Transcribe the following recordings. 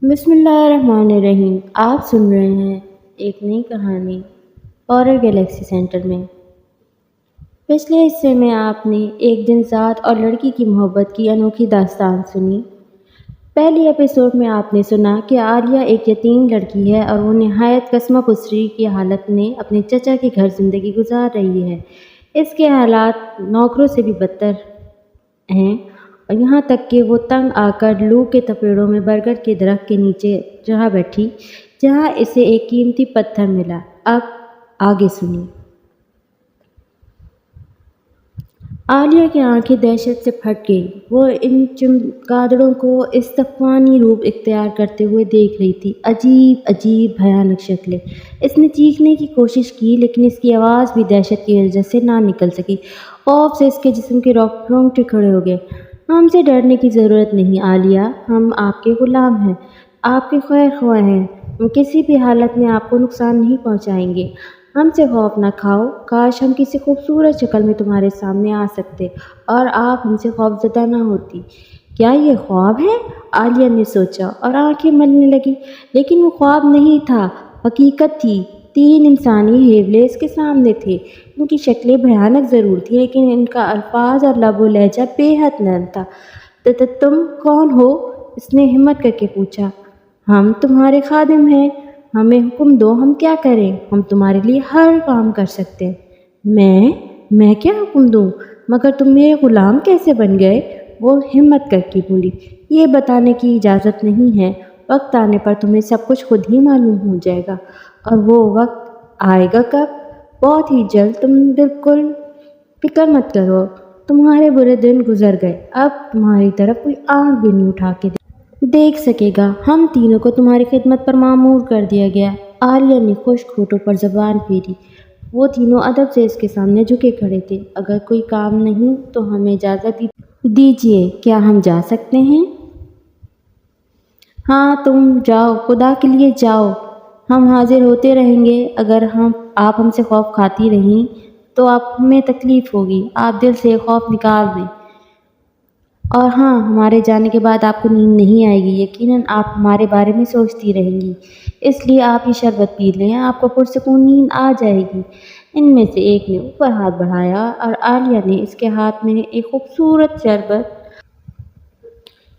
بسم اللہ الرحمن الرحیم۔ آپ سن رہے ہیں ایک نئی کہانی ہارر گیلیکسی سینٹر میں۔ پچھلے حصے میں آپ نے ایک جنسات اور لڑکی کی محبت کی انوکھی داستان سنی۔ پہلی ایپیسوڈ میں آپ نے سنا کہ عالیہ ایک یتیم لڑکی ہے اور وہ نہایت کسمہ پسری کی حالت میں اپنے چچا کے گھر زندگی گزار رہی ہے۔ اس کے حالات نوکروں سے بھی بدتر ہیں، اور یہاں تک کہ وہ تنگ آ کر لو کے تپیڑوں میں برگد کے درخت کے نیچے جا بیٹھی، جہاں اسے ایک قیمتی پتھر ملا۔ اب آگے سنیے۔ عالیہ کی آنکھیں دہشت سے پھٹ گئیں۔ وہ ان چمگادڑوں کو استفانی روپ اختیار کرتے ہوئے دیکھ رہی تھی، عجیب عجیب بھیانک شکلیں۔ اس نے چیخنے کی کوشش کی، لیکن اس کی آواز بھی دہشت کی وجہ سے نہ نکل سکی۔ خوف سے اس کے جسم کے رونگٹے کھڑے ہو گئے۔ ہم سے ڈرنے کی ضرورت نہیں عالیہ، ہم آپ کے غلام ہیں، آپ کے خیر خواہ ہیں، ہم کسی بھی حالت میں آپ کو نقصان نہیں پہنچائیں گے۔ ہم سے خوف نہ کھاؤ، کاش ہم کسی خوبصورت شکل میں تمہارے سامنے آ سکتے اور آپ ہم سے خوف زدہ نہ ہوتی۔ کیا یہ خواب ہے؟ عالیہ نے سوچا اور آنکھیں ملنے لگی، لیکن وہ خواب نہیں تھا، حقیقت تھی۔ تین انسانی ہیولے اس کے سامنے تھے۔ ان کی شکلیں بھیانک ضرور تھیں، لیکن ان کا الفاظ اور لب و لہجہ بے حد نرم تھا۔ تم کون ہو؟ اس نے ہمت کر کے پوچھا۔ ہم تمہارے خادم ہیں، ہمیں حکم دو ہم کیا کریں، ہم تمہارے لیے ہر کام کر سکتے ہیں۔ میں کیا حکم دوں؟ مگر تم میرے غلام کیسے بن گئے؟ وہ ہمت کر کے بولی۔ یہ بتانے کی اجازت نہیں ہے، وقت آنے پر تمہیں سب کچھ خود ہی معلوم ہو جائے گا۔ اور وہ وقت آئے گا کب؟ بہت ہی جلد، تم بالکل فکر مت کرو، تمہارے برے دن گزر گئے، اب تمہاری طرف کوئی آنکھ بھی نہیں اٹھا کے دیکھ سکے گا، ہم تینوں کو تمہاری خدمت پر مامور کر دیا گیا۔ عالیہ نے خشک ہونٹوں پر زبان پھیری۔ وہ تینوں ادب سے اس کے سامنے جھکے کھڑے تھے۔ اگر کوئی کام نہیں تو ہمیں اجازت دیجیے، کیا ہم جا سکتے ہیں؟ ہاں تم جاؤ، خدا کے لیے جاؤ، ہم حاضر ہوتے رہیں گے۔ اگر آپ ہم سے خوف کھاتی رہیں تو آپ ہمیں تکلیف ہوگی، آپ دل سے خوف نکال دیں۔ اور ہاں، ہمارے جانے کے بعد آپ کو نیند نہیں آئے گی، یقیناً آپ ہمارے بارے میں سوچتی رہیں گی، اس لیے آپ یہ شربت پی لیں، آپ کو پرسکون نیند آ جائے گی۔ ان میں سے ایک نے اوپر ہاتھ بڑھایا اور عالیہ نے اس کے ہاتھ میں ایک خوبصورت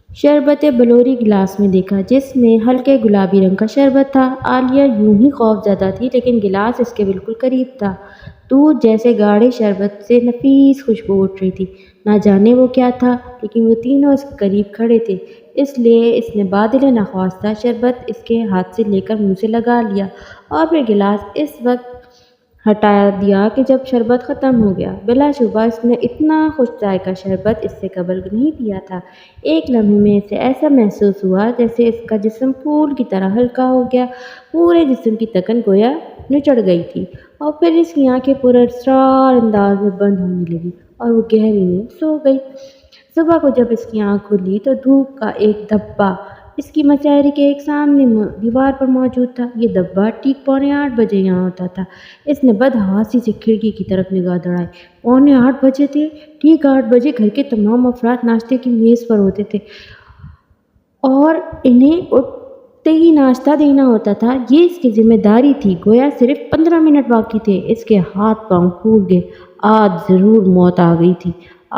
شربت بلوری گلاس میں دیکھا، جس میں ہلکے گلابی رنگ کا شربت تھا۔ عالیہ یوں ہی خوف زدہ تھی، لیکن گلاس اس کے بالکل قریب تھا۔ دودھ جیسے گاڑھے شربت سے نفیس خوشبو اٹھ رہی تھی۔ نہ جانے وہ کیا تھا، لیکن وہ تینوں اس کے قریب کھڑے تھے، اس لیے اس نے بادل نخواستہ شربت اس کے ہاتھ سے لے کر منہ سے لگا لیا اور پھر گلاس اس وقت ہٹا دیا کہ جب شربت ختم ہو گیا۔ بلا شبہ اس نے اتنا خوش ذائقہ شربت اس سے قبل نہیں پیا تھا۔ ایک لمحے میں اسے ایسا محسوس ہوا جیسے اس کا جسم پھول کی طرح ہلکا ہو گیا، پورے جسم کی تکن گویا نچڑ گئی تھی، اور پھر اس کی آنکھیں پراسرار انداز میں بند ہونے لگی اور وہ گہری نیند سو گئی۔ صبح کو جب اس کی آنکھ کھلی تو دھوپ کا ایک دھبا اس کی مسہری کے ایک سامنے دیوار پر موجود تھا۔ یہ دھبا ٹھیک 7:45 بجے یہاں ہوتا تھا۔ اس نے بدحواسی سے کھڑکی کی طرف نگاہ دوڑائی۔ 7:45 بجے تھے، ٹھیک 8 بجے گھر کے تمام افراد ناشتے کی میز پر ہوتے تھے اور انہیں اٹھتے ہی ناشتہ دینا ہوتا تھا۔ یہ اس کی ذمہ داری تھی، گویا صرف 15 منٹ باقی تھے۔ اس کے ہاتھ پاؤں پھول گئے، آج ضرور موت آ گئی تھی۔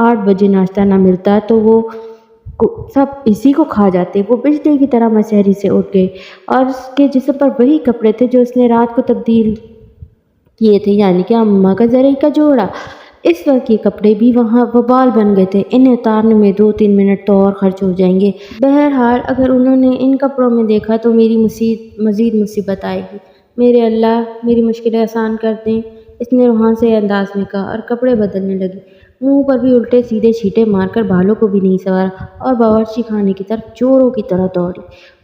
8 بجے ناشتہ نہ ملتا تو وہ سب اسی کو کھا جاتے۔ وہ بجلی کی طرح مسہری سے اٹھ گئے اور اس کے جسم پر وہی کپڑے تھے جو اس نے رات کو تبدیل کیے تھے، یعنی کہ اماں کا زرعی کا جوڑا۔ اس وقت یہ کپڑے بھی وہاں وبال بن گئے تھے، انہیں اتارنے میں 2-3 منٹ تو اور خرچ ہو جائیں گے۔ بہرحال اگر انہوں نے ان کپڑوں میں دیکھا تو میری مزید مصیبت آئے گی۔ میرے اللہ میری مشکلیں آسان کر دیں، اس نے روحان سے انداز میں کہا اور کپڑے بدلنے لگی۔ منہ پر بھی الٹے سیدھے چھینٹے مار کر بالوں کو بھی نہیں سنوارا اور باورچی خانے کی طرف چوروں کی طرح دوڑی،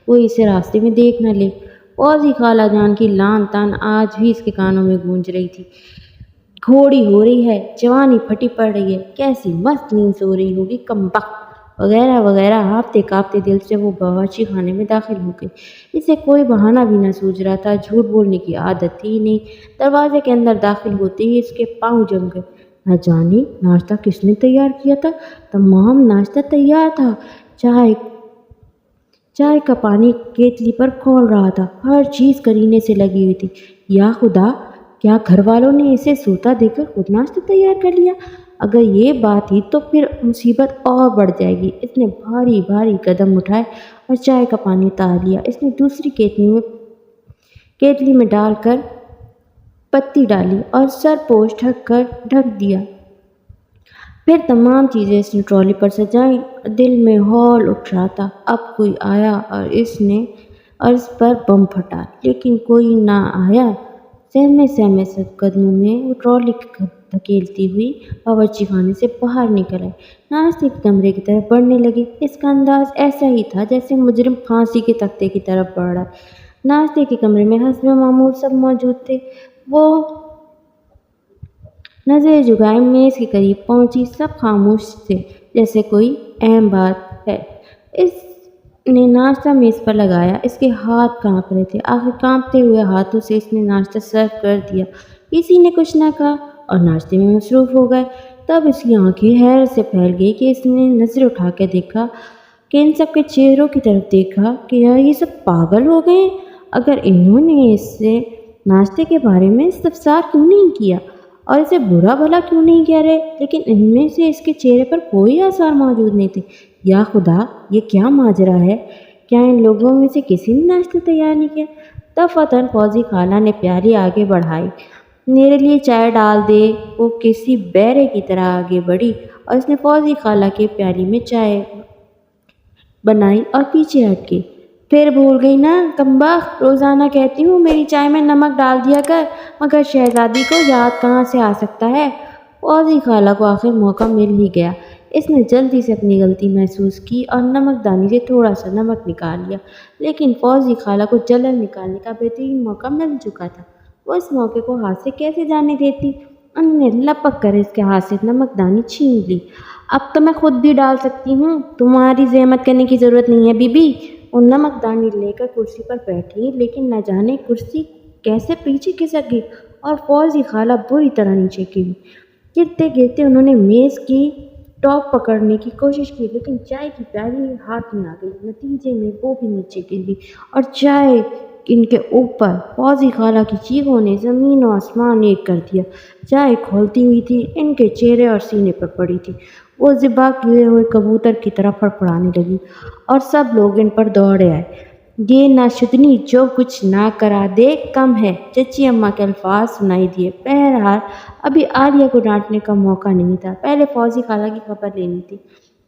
کوئی اسے راستے میں دیکھ نہ لے۔ فوزی خالہ جان کی لعن طعن آج بھی اس کے کانوں میں گونج رہی تھی۔ گھوڑی ہو رہی ہے، جوانی پھٹی پڑ رہی ہے، کیسی مست نیند سو رہی ہوگی کمبخت، وغیرہ وغیرہ ہانپتے کانپتے دل سے وہ باورچی خانے میں داخل ہو گئی۔ اسے کوئی بہانہ بھی نہ سوجھ رہا تھا، جھوٹ بولنے کی عادت تھی ہی نہیں۔ دروازے کے اندر داخل ہوتے ہی اس کے پاؤں جم گئے۔ نہ جانے ناشتہ کس نے تیار کیا تھا، تمام ناشتہ تیار تھا، چائے چائے کا پانی کیتلی پر کھول رہا تھا، ہر چیز کرینے سے لگی ہوئی تھی۔ یا خدا، کیا گھر والوں نے اسے سوتا دیکھ کر خود ناشتہ تیار کر لیا؟ اگر یہ بات ہی تو پھر مصیبت اور بڑھ جائے گی۔ اس نے بھاری بھاری قدم اٹھائے اور چائے کا پانی اتار لیا۔ اس نے دوسری کیتلی میں ڈال کر پتی ڈالی اور سر پوش ڈھک دیا۔ پھر تمام چیزیں اس نے ٹرالی پر سجائیں۔ دل میں ہول اٹھ رہا تھا، اب کوئی آیا اور اس پر بم پھٹا، لیکن کوئی نہ آیا۔ سہمے سب قدموں میں وہ ٹرالی دھکیلتی ہوئی باورچی خانے سے باہر نکل آئی، ناشتے کے کمرے کی طرف بڑھنے لگی۔ اس کا انداز ایسا ہی تھا جیسے مجرم پھانسی کے تختے کی طرف بڑھ رہا ہے۔ ناشتے کے کمرے میں حسب معمول سب موجود تھے۔ وہ نظر جھکائے میز کے قریب پہنچی، سب خاموش تھے جیسے کوئی اہم بات ہے۔ اس نے ناشتہ میز پر لگایا، اس کے ہاتھ کانپ رہے تھے۔ آخر کانپتے ہوئے ہاتھوں سے اس نے ناشتہ سرو کر دیا۔ کسی نے کچھ نہ کہا اور ناشتے میں مصروف ہو گئے۔ تب اس کی آنکھیں حیرت سے پھیل گئی کہ اس نے نظر اٹھا کے دیکھا کہ ان سب کے چہروں کی طرف دیکھا کہ یہ سب پاگل ہو گئے ہیں۔ اگر انہوں نے اس سے ناشتے کے بارے میں استفسار کیوں نہیں کیا اور اسے برا بھلا کیوں نہیں کہہ رہے، لیکن ان میں سے اس کے چہرے پر کوئی آثار موجود نہیں تھے۔ یا خدا، یہ کیا ماجرا ہے؟ کیا ان لوگوں میں سے کسی نے ناشتہ تیار نہیں کیا؟ تب فوراً فوزی خالہ نے پیالی آگے بڑھائی۔ میرے لیے چائے ڈال دے۔ وہ کسی بیرے کی طرح آگے بڑھی اور اس نے فوزی خالہ کے پیالی میں چائے بنائی اور پیچھے ہٹ گئی۔ پھر بھول گئی نا کمبخت، روزانہ کہتی ہوں میری چائے میں نمک ڈال دیا کر، مگر شہزادی کو یاد کہاں سے آ سکتا ہے۔ فوزی خالہ کو آخر موقع مل ہی گیا۔ اس نے جلدی سے اپنی غلطی محسوس کی اور نمک دانی سے تھوڑا سا نمک نکال لیا، لیکن فوزی خالہ کو جلن نکالنے کا بہترین موقع مل چکا تھا۔ وہ اس موقع کو ہاتھ سے کیسے جانے دیتی؟ انہوں نے لپک کر اس کے ہاتھ سے نمک دانی چھین لی۔ اب تو میں خود بھی ڈال سکتی ہوں، تمہاری زحمت کرنے کی ضرورت نہیں ہے بی بی۔ وہ نمک دانی لے کر کرسی پر بیٹھی، لیکن نہ جانے کرسی کیسے پیچھے کھسک گئی اور فوزی خالہ بری طرح نیچے گری۔ گرتے گرتے انہوں نے میز کی ٹاپ پکڑنے کی کوشش کی، لیکن چائے کی پیالی ہاتھ میں آ گئی۔ نتیجے میں وہ بھی نیچے گر گئی اور چائے ان کے اوپر۔ فوزی خالہ کی چیخوں نے زمین و آسمان ایک کر دیا۔ چائے کھولتی ہوئی تھی، ان کے چہرے اور سینے پر پڑی تھی۔ وہ ذبح کیے ہوئے کبوتر کی طرح پھڑپڑانے لگی اور سب لوگ ان پر دوڑے آئے۔ یہ ناشدنی جو کچھ نہ کرا دے کم ہے، چچی اماں کے الفاظ سنائی دیے۔ بہرحال ابھی عالیہ کو ڈانٹنے کا موقع نہیں تھا، پہلے فوزی خالہ کی خبر لینی تھی۔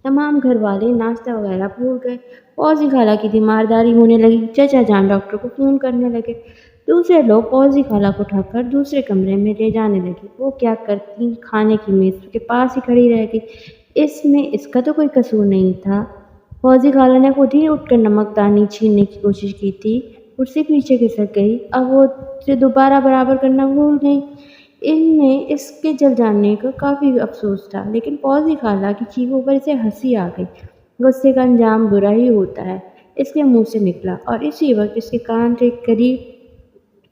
تمام گھر والے ناشتہ وغیرہ بھول گئے۔ فوزی خالہ کی تیمارداری ہونے لگی، چچا جان ڈاکٹر کو فون کرنے لگے۔ دوسرے لوگ فوزی خالہ کو اٹھا کر دوسرے کمرے میں لے جانے لگے۔ وہ کیا کرتی، کھانے کی میز کے پاس ہی کھڑی رہ گئی۔ اس میں اس کا تو کوئی قصور نہیں تھا۔ فوزی خالہ نے خود ہی اٹھ کر نمک دانی چھیننے کی کوشش کی تھی۔ کرسی پیچھے کھسک گئی، اب وہ اسے دوبارہ برابر کرنا بھول گئی۔ انہیں اس کے جل جانے کا کافی افسوس تھا، لیکن فوزی خالہ کی چیخوں پر اسے ہنسی آ گئی۔ غصے کا انجام برا ہی ہوتا ہے، اس کے منہ سے نکلا، اور اسی وقت اس کے کان کے قریب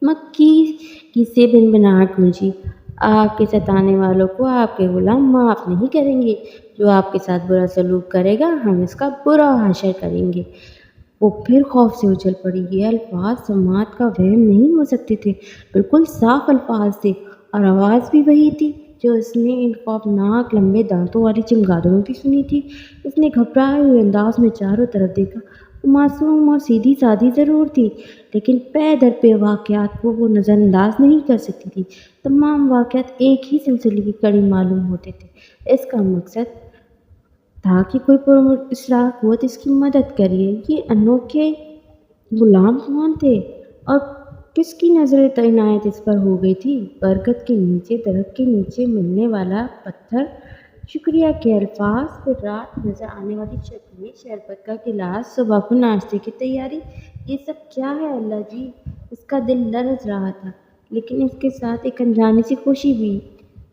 مکھی کی سی بنبناہٹ گونجی۔ آپ کے ستانے والوں کو آپ کے غلام معاف نہیں کریں گے۔ جو آپ کے ساتھ برا سلوک کرے گا، ہم اس کا برا حشر کریں گے۔ وہ پھر خوف سے اچھل پڑی۔ یہ الفاظ سماعت کا وہم نہیں ہو سکتے تھے، بالکل صاف الفاظ تھے، اور آواز بھی وہی تھی جو اس نے ان خوفناک لمبے دانتوں والی چمگادڑوں کی سنی تھی۔ اس نے گھبرائے ہوئے انداز میں چاروں طرف دیکھا۔ وہ معصوم اور سیدھی سادھی ضرور تھی، لیکن پے در پے واقعات کو وہ نظر انداز نہیں کر سکتی تھی۔ تمام واقعات ایک ہی سلسلے کی کڑی معلوم ہوتے تھے۔ اس کا مقصد تھا کہ کوئی پراسرار قوت اس کی مدد کرے۔ یہ انوکھے غلام کون تھے اور کس کی نظر عنایت اس پر ہو گئی تھی؟ برگد کے نیچے، درخت کے نیچے ملنے والا پتھر، شکریہ کے الفاظ، پھر رات نظر آنے والی شکلیں، شربت کا گلاس، صبح کو ناشتے کی تیاری۔ یہ سب کیا ہے اللہ جی؟ اس کا دل لرز رہا تھا، لیکن اس کے ساتھ ایک انجانی سی خوشی بھی۔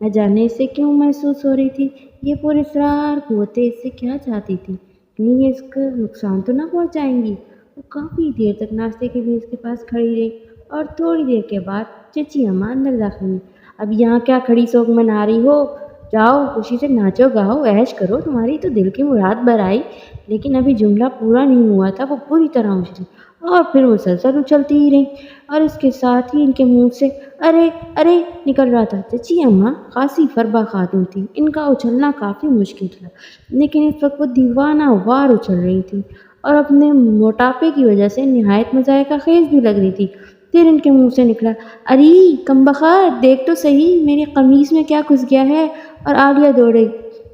نہ جانے اسے کیوں محسوس ہو رہی تھی، یہ پراسرار قوتیں اس سے کیا چاہتی تھیں؟ کہیں یہ اس کو نقصان تو نہ پہنچائیں گی؟ وہ کافی دیر تک ناشتے کی میز کے پاس کھڑی رہی اور تھوڑی دیر کے بعد چچی اماں اندر داخل ہوئی۔ اب یہاں کیا کھڑی سوگ منا رہی ہو؟ جاؤ خوشی سے ناچو گاؤ عیش کرو، تمہاری تو دل کی مراد برائی۔ لیکن ابھی جملہ پورا نہیں ہوا تھا، وہ بری طرح اچھلی اور پھر مسلسل اچھلتی ہی رہی اور اس کے ساتھ ہی ان کے منہ سے ارے ارے نکل رہا تھا۔ چچی اماں خاصی فربا خاتون تھی، ان کا اچھلنا کافی مشکل تھا، لیکن اس وقت وہ دیوانہ وار اچھل رہی تھی اور اپنے موٹاپے کی وجہ سے نہایت مذائقہ خیز بھی لگ رہی تھی۔ پھر ان کے منہ سے نکلا، اری کمبخت دیکھ تو صحیح میری قمیص میں کیا گھس گیا ہے، اور عالیہ دوڑی۔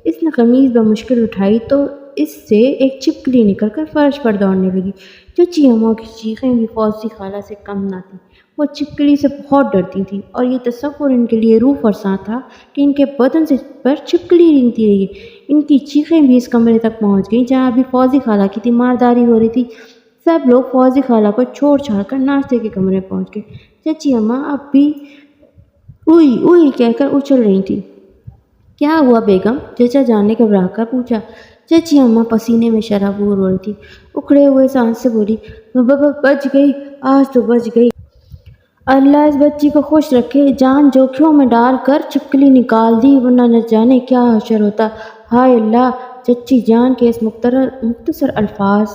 اس نے قمیص بمشکل اٹھائی تو اس سے ایک چھپکلی نکل کر فرش پر دوڑنے لگی۔ چچی اماں کی چیخیں بھی فوزی خالہ سے کم نہ تھیں، وہ چھپکلی سے بہت ڈرتی تھیں اور یہ تصور ان کے لیے روح فرساں تھا کہ ان کے بدن سے پر چھپکلی رینگتی رہی۔ ان کی چیخیں بھی اس کمرے تک پہنچ گئیں جہاں ابھی فوزی خالہ کی تیمارداری ہو رہی تھی۔ سب لوگ فوزی خالہ کو چھوڑ چھاڑ کر ناشتے کے کمرے پہنچ گئے۔ چچی اماں اب بھی اوئی اوئی کہہ کر اچھل رہی تھی۔ کیا ہوا بیگم؟ چچا جان نے گھبرا کر پوچھا۔ چچی اماں پسینے میں شرابور ہو رہی تھی، اکھڑے ہوئے سانس سے بولی، بچ گئی، آج تو بچ گئی۔ اللہ اس بچی کو خوش رکھے، جان جوکھیوں میں ڈال کر چھپکلی نکال دی، ورنہ نہ جانے کیا حشر ہوتا۔ ہائے اللہ! چچی جان کے اس مختصر الفاظ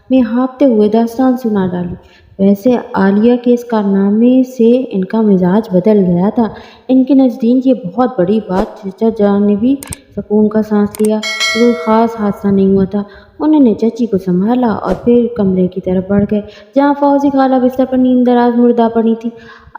میں ہانپتے ہوئے داستان سنا ڈالی۔ ویسے عالیہ کے اس کارنامے سے ان کا مزاج بدل گیا تھا۔ ان کے نزدیک یہ بہت بڑی بات۔ چچا جان نے بھی سکون کا سانس لیا، کوئی خاص حادثہ نہیں ہوا تھا۔ انہوں نے چچی کو سنبھالا اور پھر کمرے کی طرف بڑھ گئے جہاں فوزی خالہ بستر پر نیند دراز مردہ پڑی تھی۔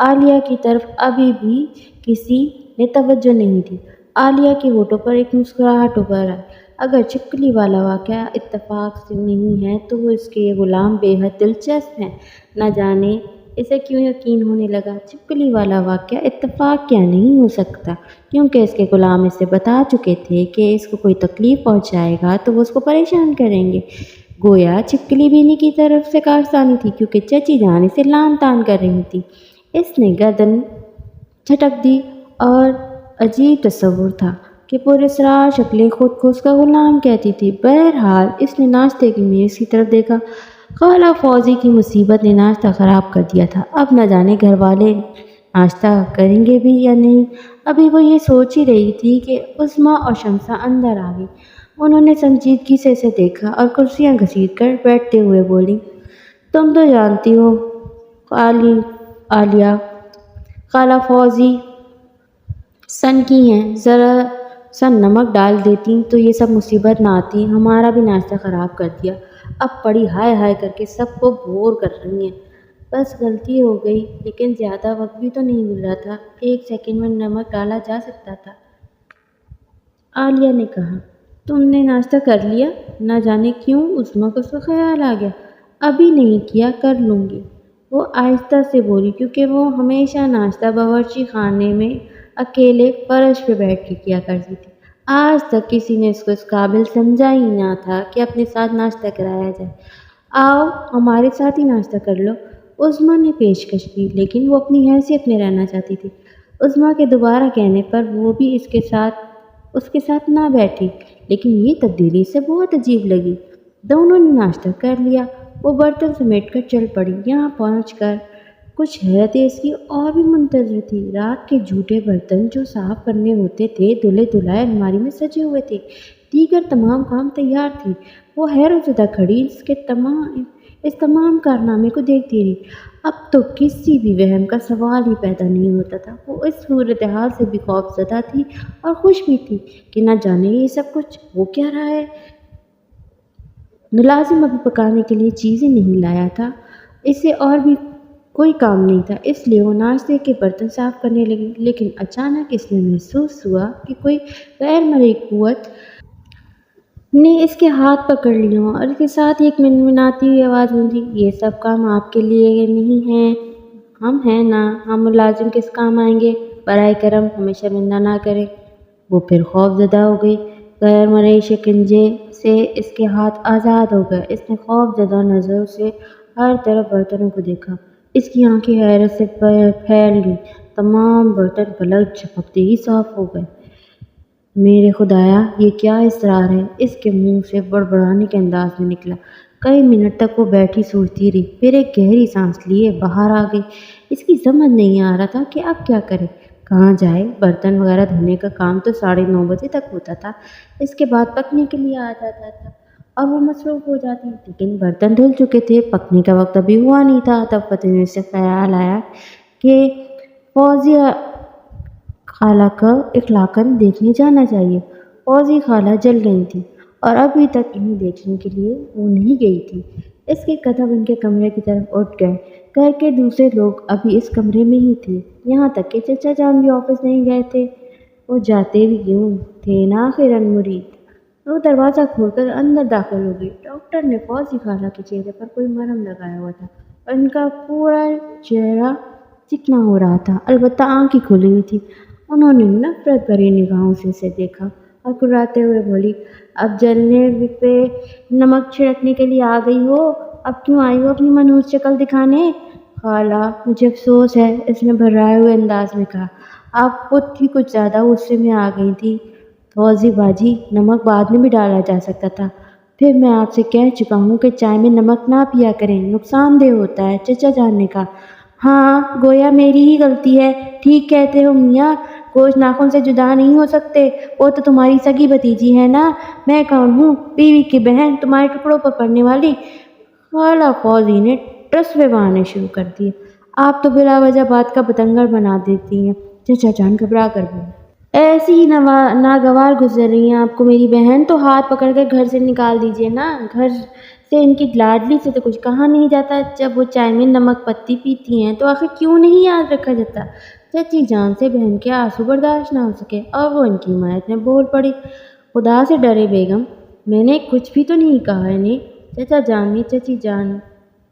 عالیہ کی طرف ابھی بھی کسی نے توجہ نہیں دی۔ عالیہ کے ہونٹوں پر ایک مسکراہٹ ابھر آئی۔ اگر چھپکلی والا واقعہ اتفاق سے نہیں ہے تو اس کے یہ غلام بے حد دلچسپ ہیں۔ نہ جانے اسے کیوں یقین ہونے لگا چھپکلی والا واقعہ اتفاق کیا نہیں ہو سکتا، کیونکہ اس کے غلام اسے بتا چکے تھے کہ اس کو کوئی تکلیف پہنچائے گا تو وہ اس کو پریشان کریں گے۔ گویا چھپکلی بھی انہی کی طرف سے کارستانی تھی، کیونکہ چچی جان اسے لان تان کر رہی تھی۔ اس نے گردن جھٹک دی اور عجیب تصور تھا کہ پراسرار شکلیں خود کو اس کا غلام کہتی تھی۔ بہرحال اس نے ناشتے کی میز کی طرف دیکھا۔ خالہ فوزی کی مصیبت نے ناشتہ خراب کر دیا تھا، اب نہ جانے گھر والے ناشتہ کریں گے بھی یا نہیں۔ ابھی وہ یہ سوچ ہی رہی تھی کہ عظمیٰ اور شمسہ اندر آ گئی۔ انہوں نے سنجیدگی سے اسے دیکھا اور کرسیاں گھسیٹ کر بیٹھتے ہوئے بولی، تم تو جانتی ہو عالیہ، خالہ فوزی سن کی ہیں، ذرا سا نمک ڈال دیتی تو یہ سب مصیبت نہ آتی۔ ہمارا بھی ناشتہ خراب کر دیا، اب پڑی ہائے ہائے کر کے سب کو بور کر رہی ہیں۔ بس غلطی ہو گئی، لیکن زیادہ وقت بھی تو نہیں گزرا تھا، 1 سیکنڈ میں نمک ڈالا جا سکتا تھا۔ عالیہ نے کہا، تم نے ناشتہ کر لیا؟ نہ جانے کیوں عظمیٰ کو اس کا خیال آ گیا۔ ابھی نہیں کیا، کر لوں گی، وہ آہستہ سے بولی، کیونکہ وہ ہمیشہ ناشتہ باورچی خانے میں اکیلے فرش پہ بیٹھ کے کیا کرتی تھی۔ آج تک کسی نے اس کو اس قابل سمجھا ہی نہ تھا کہ اپنے ساتھ ناشتہ کرایا جائے۔ آؤ ہمارے ساتھ ہی ناشتہ کر لو، عظمیٰ نے پیشکش کی، لیکن وہ اپنی حیثیت میں رہنا چاہتی تھی۔ عظمیٰ کے دوبارہ کہنے پر وہ بھی اس کے ساتھ نہ بیٹھی، لیکن یہ تبدیلی اسے بہت عجیب لگی۔ دونوں نے ناشتہ کر لیا، وہ برتن سمیٹ کر چل پڑی۔ یہاں پہنچ کر کچھ حیرت اس کی اور بھی منتظر تھی۔ رات کے جھوٹے برتن جو صاف کرنے ہوتے تھے دھلے دھلائے الماری میں سجے ہوئے تھے، دیگر تمام کام تیار تھے۔ وہ حیرت زدہ کھڑی اس تمام کارنامے کو دیکھتی رہی۔ اب تو کسی بھی وہم کا سوال ہی پیدا نہیں ہوتا تھا۔ وہ اس صورتحال سے بھی خوف زدہ تھی اور خوش بھی تھی کہ نہ جانے یہ سب کچھ ہو کیا رہا ہے۔ ملازم ابھی پکانے کے لیے چیزیں نہیں لایا تھا، اسے اور بھی کوئی کام نہیں تھا، اس لیے وہ ناشتے کے برتن صاف کرنے لگی۔ لیکن اچانک اس نے محسوس ہوا کہ کوئی غیر مرئی قوت نے اس کے ہاتھ پکڑ لیا اور اس کے ساتھ ایک منمناتی ہوئی آواز گونجی، یہ سب کام آپ کے لیے نہیں ہیں، ہم ہیں نا، ہم ملازم کس کام آئیں گے، برائے کرم ہمیں شرمندہ نہ کریں۔ وہ پھر خوف زدہ ہو گئی۔ غیر مرئی شکنجے سے اس کے ہاتھ آزاد ہو گئے۔ اس نے خوف زدہ نظروں سے ہر طرف برتنوں کو دیکھا۔ اس کی آنکھیں حیرت سے پھیل گئیں، تمام برتن پلک جھپکتے ہی صاف ہو گئے۔ میرے خدایا، یہ کیا اسرار ہے، اس کے منہ سے بڑبڑانے کے انداز میں نکلا۔ کئی منٹ تک وہ بیٹھی سوچتی رہی، پھر ایک گہری سانس لیے باہر آ گئی۔ اس کی سمجھ نہیں آ رہا تھا کہ اب کیا کرے۔ کہاں جائے، برتن وغیرہ دھونے کا کام تو 9:30 تک ہوتا تھا، اس کے بعد پکنے کے لیے آ جاتا تھا اور وہ مصروف ہو جاتی، لیکن برتن دھل چکے تھے، پکنے کا وقت ابھی ہوا نہیں تھا۔ تب فتح میں سے خیال آیا کہ فوزیہ خالہ کا اخلاقاً دیکھنے جانا چاہیے۔ فوزی خالہ جل گئی تھی اور ابھی تک انہیں دیکھنے کے لیے وہ نہیں گئی تھی۔ اس کے قدم ان کے کمرے کی طرف اٹھ گئے۔ گھر کے دوسرے لوگ ابھی اس کمرے میں ہی تھے، یہاں تک کہ چچا جان بھی آفس نہیں گئے تھے۔ وہ جاتے بھی کیوں تھے نا آخر مرید۔ وہ دروازہ کھول کر اندر داخل ہو گئی۔ ڈاکٹر نے فوزی خالہ کے چہرے پر کوئی مرہم لگایا ہوا تھا اور ان کا پورا چہرہ چکنا ہو رہا تھا، البتہ آنکھیں کھلی ہوئی تھی۔ انہوں نے نفرت بھری نگاہوں سے اسے دیکھا اور کراتے ہوئے بولی، اب جلنے پہ نمک چھڑکنے کے لیے آ گئی ہو؟ اب کیوں آئی ہو اپنی منحوس شکل دکھانے؟ خالہ مجھے افسوس ہے، اس نے بھرائے ہوئے انداز میں کہا۔ آپ خود ہی کچھ زیادہ غصے میں آ گئی تھی فوزی باجی، نمک بعد میں بھی ڈالا جا سکتا تھا۔ پھر میں آپ سے کہہ چکا ہوں کہ چائے میں نمک نہ پیا کریں، نقصان دہ ہوتا ہے، چچا جان نے کہا۔ ہاں گویا میری ہی غلطی ہے، ٹھیک کہتے ہو میاں، گوشت ناخن سے جدا نہیں ہو سکتے، وہ تو تمہاری سگی بھتیجی ہے نا، میں کون ہوں، بیوی کی بہن، تمہارے ٹکڑوں پر پڑنے والی۔ خالہ فوزی نے ٹسوے بہانے شروع کر دیے۔ آپ تو بلا وجہ بات کا بتنگڑ بنا دیتی ہیں، چچا جان گھبرا کر بولے۔ ایسی ہی ناگوار گزر رہی ہیں آپ کو میری بہن، تو ہاتھ پکڑ کر گھر سے نکال دیجیے نا۔ گھر سے ان کی لاڈلی سے تو کچھ کہا نہیں جاتا، جب وہ چائے میں نمک پتی پیتی ہیں تو آخر کیوں نہیں یاد رکھا جاتا؟ چچی جان سے بہن کے آنسو برداشت نہ ہو سکے اور وہ ان کی حمایت میں بول پڑی۔ خدا سے ڈرے بیگم، میں نے کچھ بھی تو نہیں کہا انہیں۔ چچا جان نے چچی جان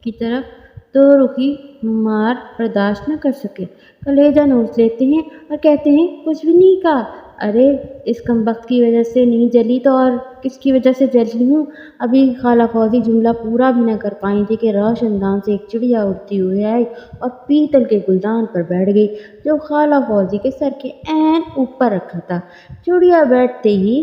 کی طرف دو رخی مار برداشت نہ کر سکے، کلیجہ نوچ لیتے ہیں اور کہتے ہیں کچھ بھی نہیں کہا۔ ارے اس کمبخت کی وجہ سے نہیں جلی تو اور کس کی وجہ سے جلی ہوں؟ ابھی خالہ فوزی جملہ پورا بھی نہ کر پائیں تھی کہ روشن اندام سے ایک چڑیا اڑتی ہوئی آئی اور پیتل کے گلدان پر بیٹھ گئی جو خالہ فوزی کے سر کے عین اوپر رکھا تھا۔ چڑیا بیٹھتے ہی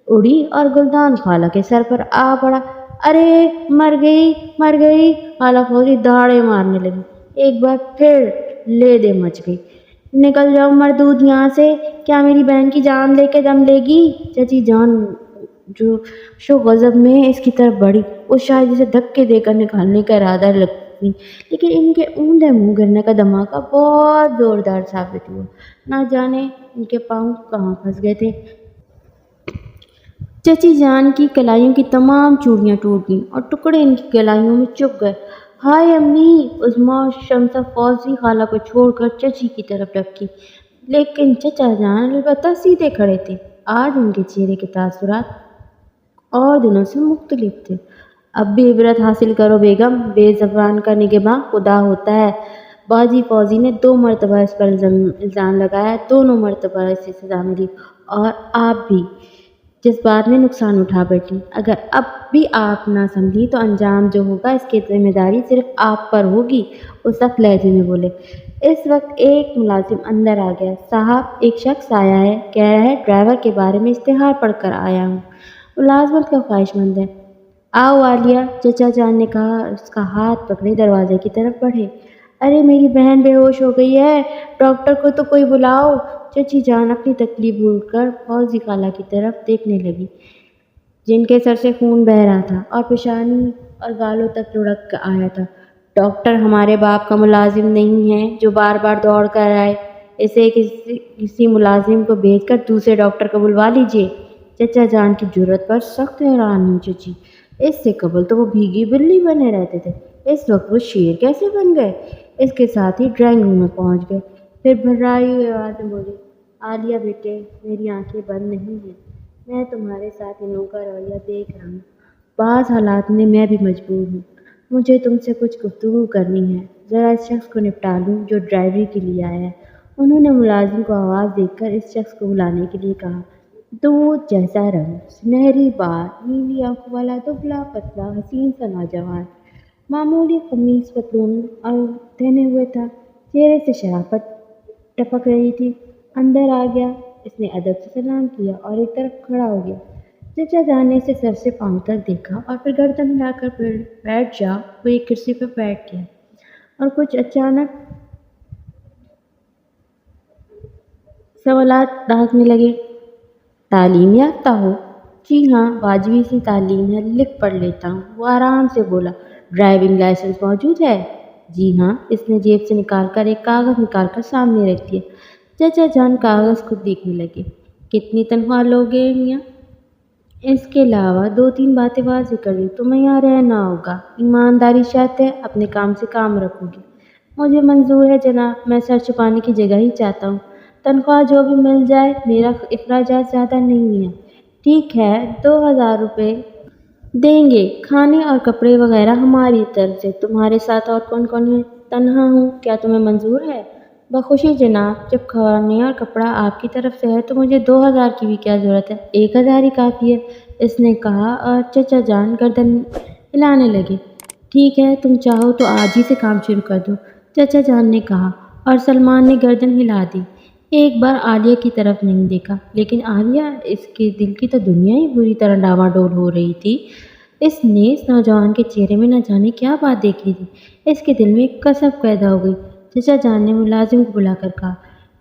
اڑی اور گلدان خالہ کے سر پر آ پڑا۔ ارے مر گئی مر گئی، خالہ فوزی دہاڑے مارنے لگی۔ ایک بار پھر لے دے مچ گئی۔ نکل جاؤ مردود یہاں سے، کیا میری بہن کی جان لے کے دم لے گی؟ چچی جان جو غضب میں اس کی طرف بڑھی، وہ شاید اسے دھکے دے کر نکالنے کا ارادہ رکھتی، لیکن ان کے اونڈے منہ گرنے کا دھماکہ بہت زوردار ثابت ہوا۔ نہ جانے ان کے پاؤں کہاں پھنس گئے تھے۔ چچی جان کی کلائیوں کی تمام چوڑیاں ٹوٹ گئیں اور ٹکڑے ان کی کلائیوں میں چپ گئے۔ ہائے امی! عظمیٰ اور شمسہ فوزی خالہ کو چھوڑ کر چچی کی طرف ڈھکیں، لیکن چچا جان البتہ سیدھے کھڑے تھے۔ آج ان کے چہرے کے تاثرات اور دنوں سے مختلف تھے۔ اب بھی عبرت حاصل کرو بیگم، بے زبان کا نگہباں خدا ہوتا ہے۔ باجی فوزی نے 2 مرتبہ اس پر الزام لگایا، دونوں مرتبہ اسے سزا ملی اور آپ بھی جذبات میں نقصان اٹھا بیٹھی۔ اگر اب بھی آپ نہ سنبھلی تو انجام جو ہوگا اس کی ذمہ داری صرف آپ پر ہوگی، وہ سخت لہجے میں بولے۔ اس وقت ایک ملازم اندر آ گیا۔ صاحب ایک شخص آیا ہے، کہہ رہا ہے ڈرائیور کے بارے میں اشتہار پڑھ کر آیا ہوں۔ ملازمت کا خواہش مند ہے۔ آؤ عالیہ، چچا جان نے کہا اور اس کا ہاتھ پکڑے دروازے کی طرف بڑھے۔ ارے میری بہن بے ہوش ہو گئی ہے، ڈاکٹر کو تو کوئی بلاؤ۔ چچی جان اپنی تکلیف بھول کر فوزی خالہ کی طرف دیکھنے لگی، جن کے سر سے خون بہہ رہا تھا اور پیشانی اور گالوں تک لڑک آیا تھا۔ ڈاکٹر ہمارے باپ کا ملازم نہیں ہے جو بار بار دوڑ کر آئے، اسے کسی ملازم کو بھیج کر دوسرے ڈاکٹر کو بلوا لیجیے۔ چچا جان کی جرأت پر سخت حیران ہوئی چچی۔ اس سے قبل تو وہ بھیگی بلی بنے رہتے تھے، اس وقت وہ شیر کیسے بن گئے؟ اس کے ساتھ ہی ڈرائنگ روم میں پہنچ گئے۔ پھر بھررائی ہوئی آواز میں بولی، عالیہ بیٹے، میری آنکھیں بند نہیں ہیں، میں تمہارے ساتھ انہوں کا رویہ دیکھ رہا ہوں۔ بعض حالات میں میں بھی مجبور ہوں، مجھے تم سے کچھ گفتگو کرنی ہے، ذرا اس شخص کو نپٹا لوں جو ڈرائیوری کے لیے آیا ہے۔ انہوں نے ملازم کو آواز دے کر اس شخص کو بلانے کے لیے کہا۔ دودھ جیسا رنگ، سنہری بال، نیلی آنکھوں والا دبلا پتلا حسین سا نوجوان، معمولی قمیص پتلون اور پہنے ہوئے تھا، چہرے سے شرافت ٹپک رہی تھی۔ اندر آ گیا، اس نے ادب سے سلام کیا اور ایک طرف کھڑا ہو گیا۔ چچا جان نے اسے سر سے پاؤں تک دیکھا اور پھر گردن ہلا کر بیٹھ جا، وہ ایک کرسی پر بیٹھ گیا اور کچھ اچانک سوالات ڈھانکنے لگے۔ تعلیم یافتہ ہو؟ جی ہاں، واجبی سی تعلیم ہے، لکھ پڑھ لیتا ہوں۔ وہ آرام سے بولا۔ ڈرائیونگ لائسنس موجود ہے؟ جی ہاں۔ اس نے جیب سے نکال کر ایک کاغذ نکال کر سامنے رکھ دیا۔ چچا جان کاغذ خود دیکھنے لگے۔ کتنی تنخواہ لوگے میاں؟ اس کے علاوہ 2-3 باتیں واضح کر دی۔ تمہیں یہاں رہنا ہوگا، ایمانداری شرط ہے، اپنے کام سے کام رکھو گی۔ مجھے منظور ہے جناب، میں سر چھپانے کی جگہ ہی چاہتا ہوں۔ تنخواہ جو بھی مل جائے، میرا اخراجات زیادہ نہیں ہے۔ ٹھیک ہے، 2000 روپے دیں گے، کھانے اور کپڑے وغیرہ ہماری طرف سے۔ تمہارے ساتھ اور کون کون ہے؟ تنہا ہوں، کیا تمہیں منظور ہے؟ بخوشی جناب، جب کھانے اور کپڑا آپ کی طرف سے ہے تو مجھے 2000 کی بھی کیا ضرورت ہے، 1000 ہی کافی ہے، اس نے کہا اور چچا جان گردن ہلانے لگے۔ ٹھیک ہے، تم چاہو تو آج ہی سے کام شروع کر دو، چچا جان نے کہا اور سلمان نے گردن ہلا دی۔ ایک بار عالیہ کی طرف نہیں دیکھا، لیکن عالیہ، اس کے دل کی تو دنیا ہی بری طرح ڈاواڈول ہو رہی تھی۔ اس نے اس نوجوان کے چہرے میں نہ جانے کیا بات دیکھی تھی، اس کے دل میں ایک کسب پیدا ہو گئی۔ چچا جان نے ملازم کو بلا کر کہا،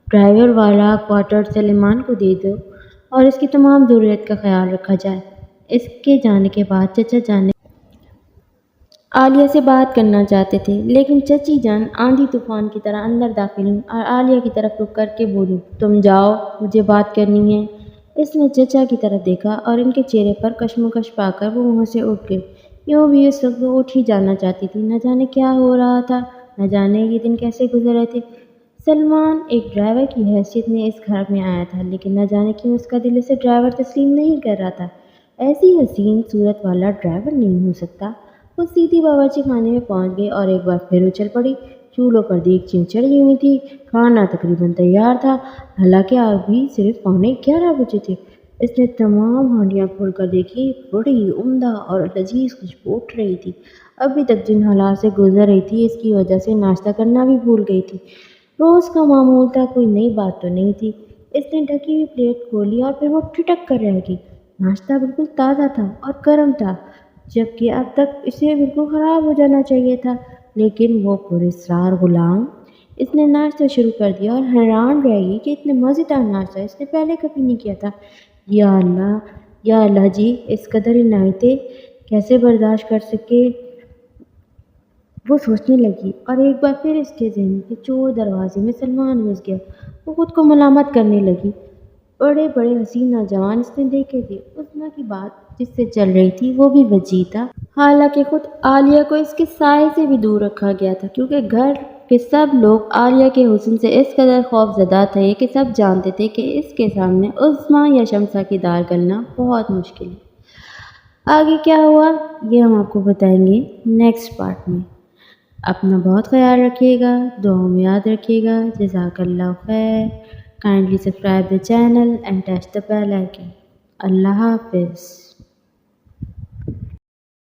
ڈرائیور والا کوارٹر سلیمان کو دے دو اور اس کی تمام ضرورت کا خیال رکھا جائے۔ اس کے جانے کے بعد چچا جان نے عالیہ سے بات کرنا چاہتے تھے، لیکن چچی جان آندھی طوفان کی طرح اندر داخل ہوئی اور عالیہ کی طرف رک کر کے بولی، تم جاؤ، مجھے بات کرنی ہے۔ اس نے چچا کی طرف دیکھا اور ان کے چہرے پر کشمکش پا کر وہ وہاں سے اٹھ گئی۔ یوں بھی اس وقت وہ اٹھ ہی جانا چاہتی تھی، نہ جانے کیا ہو رہا تھا، نہ جانے یہ دن کیسے گزر رہے تھے۔ سلمان ایک ڈرائیور کی حیثیت میں اس گھر میں آیا تھا، لیکن نہ جانے کیوں اس کا دل اسے ڈرائیور تسلیم نہیں کر رہا تھا۔ ایسی حسین صورت والا ڈرائیور نہیں ہو سکتا۔ وہ سیدھی باورچی خانے میں پہنچ گئی اور ایک بار پھر اچھل پڑی۔ چولہوں پر دیگچیاں چڑھی ہوئی تھیں، کھانا تقریباً تیار تھا، حالانکہ ابھی صرف 11:15 بجے تھے۔ اس نے تمام ہانڈیاں کھول کر دیکھی، بڑی عمدہ اور لذیذ خوشبو اٹھ رہی تھی۔ ابھی تک جن حالات سے گزر رہی تھی، اس کی وجہ سے ناشتہ کرنا بھی بھول گئی تھی۔ روز کا معمول تھا، کوئی نئی بات تو نہیں تھی۔ اس نے ڈھکی ہوئی پلیٹ کھولی اور پھر وہ ٹھٹک کر رہ گئی۔ ناشتہ بالکل تازہ تھا اور گرم تھا، جبکہ اب تک اسے بالکل خراب ہو جانا چاہیے تھا، لیکن وہ پراسرار غلام۔ اس نے ناشتہ شروع کر دیا اور حیران رہ گئی کہ اتنے مزیدار ناشتہ اس نے پہلے کبھی نہیں کیا تھا۔ یا اللہ جی، اس قدر عنایتیں کیسے برداشت کر سکے، وہ سوچنے لگی، اور ایک بار پھر اس کے ذہن کے چور دروازے میں سلمان گھس گیا۔ وہ خود کو ملامت کرنے لگی، بڑے بڑے حسین نوجوان اس نے دیکھے تھے، عظمیٰ کی بات جس سے چل رہی تھی وہ بھی وجیح تھا، حالانکہ خود عالیہ کو اس کے سائے سے بھی دور رکھا گیا تھا، کیونکہ گھر کے سب لوگ عالیہ کے حسن سے اس قدر خوف زدہ تھے کہ سب جانتے تھے کہ اس کے سامنے عظمیٰ یا شمسہ کی دار گلنا بہت مشکل ہے۔ آگے کیا ہوا یہ ہم آپ کو بتائیں گے نیکسٹ پارٹ میں۔ اپنا بہت خیال رکھیے گا، دعاؤں میں یاد رکھیے گا۔ جزاک اللہ خیر۔ Kindly subscribe the channel and touch the bell icon. اللہ حافظ۔